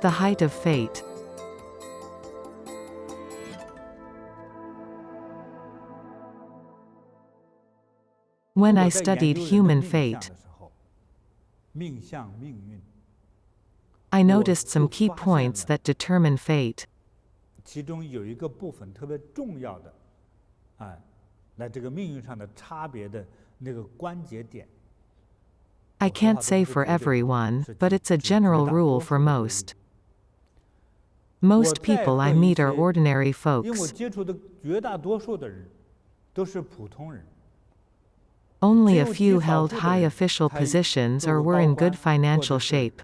The height of fate. When I studied human fate, I noticed some key points that determine fate. I can't say for everyone, but it's a general rule for most. Most people I meet are ordinary folks. Only a few held high official positions or were in good financial shape.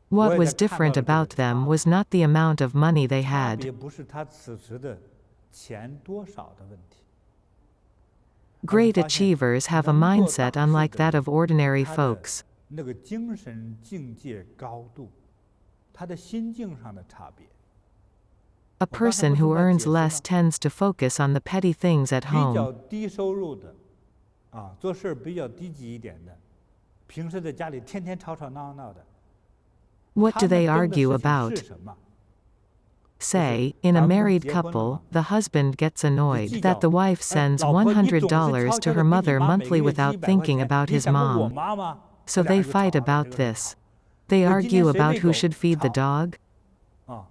What was different about them was not the amount of money they had. Great achievers have a mindset unlike that of ordinary folks. A person who earns less tends to focus on the petty things at home. What do they argue about? Say, in a married couple, the husband gets annoyed that the wife sends $100 to her mother monthly without thinking about his mom. So they fight about this. They argue about who should feed the dog.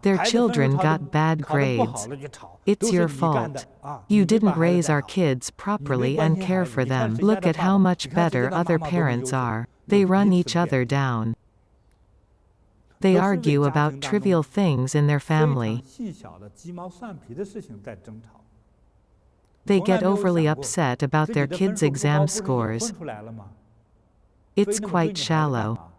Their children got bad grades. It's your fault. You didn't raise our kids properly and care for them. Look at how much better other parents are. They run each other down. They argue about trivial things in their family. They get overly upset about their kids' exam scores. It's quite shallow.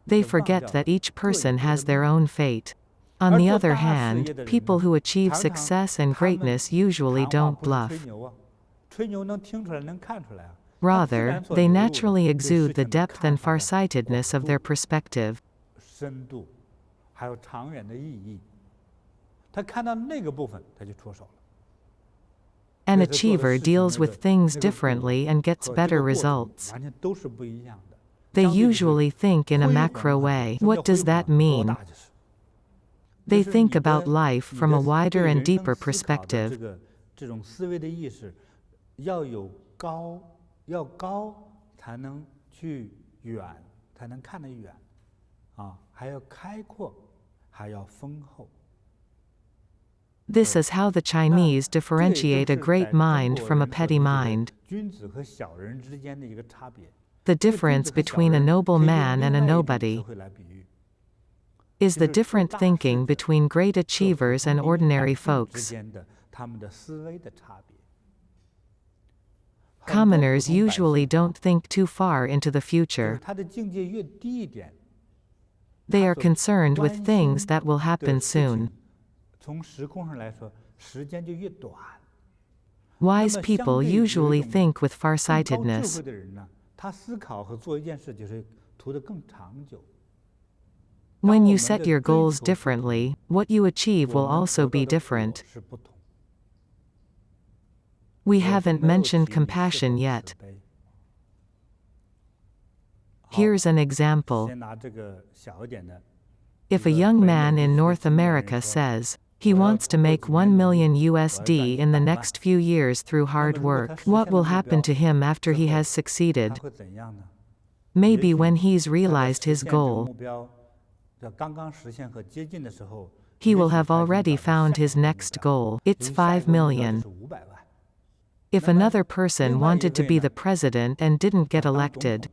They forget that each person has their own fate. On the other hand, people who achieve success and greatness usually don't bluff. Rather, they naturally exude the depth and farsightedness of their perspective. An achiever deals with things differently and gets better results. They usually think in a macro way. What does that mean? They think about life from a wider and deeper perspective. This is how the Chinese differentiate a great mind from a petty mind. The difference between a noble man and a nobody is the different thinking between great achievers and ordinary folks. Commoners usually don't think too far into the future. They are concerned with things that will happen soon. Wise people usually think with farsightedness. When you set your goals differently, what you achieve will also be different. We haven't mentioned compassion yet. Here's an example. If a young man in North America says he wants to make $1 million USD in the next few years through hard work, what will happen to him after he has succeeded? Maybe when he's realized his goal, he will have already found his next goal. It's 5 million. If another person wanted to be the president and didn't get elected,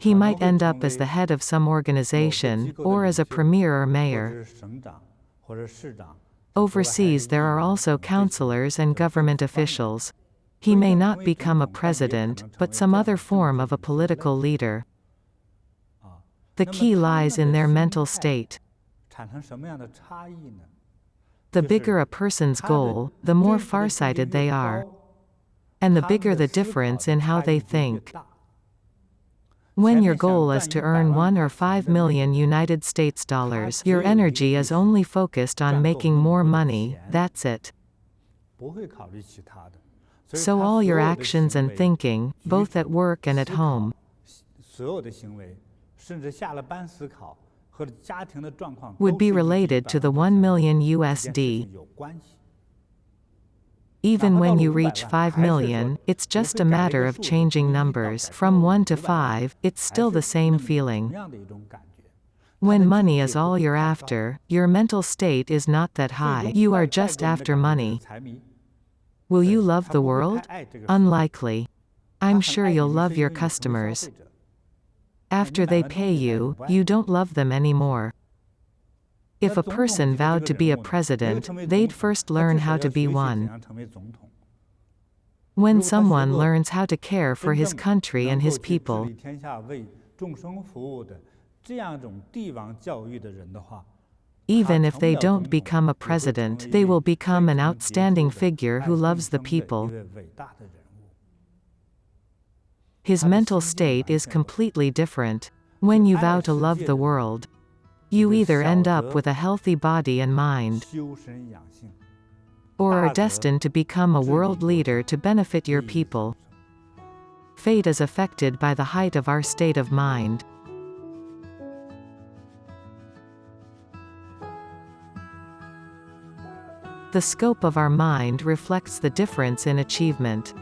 he might end up as the head of some organization, or as a premier or mayor. Overseas there are also councillors and government officials. He may not become a president, but some other form of a political leader. The key lies in their mental state. The bigger a person's goal, the more farsighted they are. And the bigger the difference in how they think. When your goal is to earn 1 or 5 million United States dollars, your energy is only focused on making more money, that's it. So all your actions and thinking, both at work and at home, would be related to the 1 million USD. Even when you reach 5 million, it's just a matter of changing numbers. From 1 to 5, it's still the same feeling. When money is all you're after, your mental state is not that high. You are just after money. Will you love the world? Unlikely. I'm sure you'll love your customers. After they pay you, you don't love them anymore. If a person vowed to be a president, they'd first learn how to be one. When someone learns how to care for his country and his people, even if they don't become a president, they will become an outstanding figure who loves the people. His mental state is completely different. When you vow to love the world, you either end up with a healthy body and mind, or are destined to become a world leader to benefit your people. Fate is affected by the height of our state of mind. The scope of our mind reflects the difference in achievement.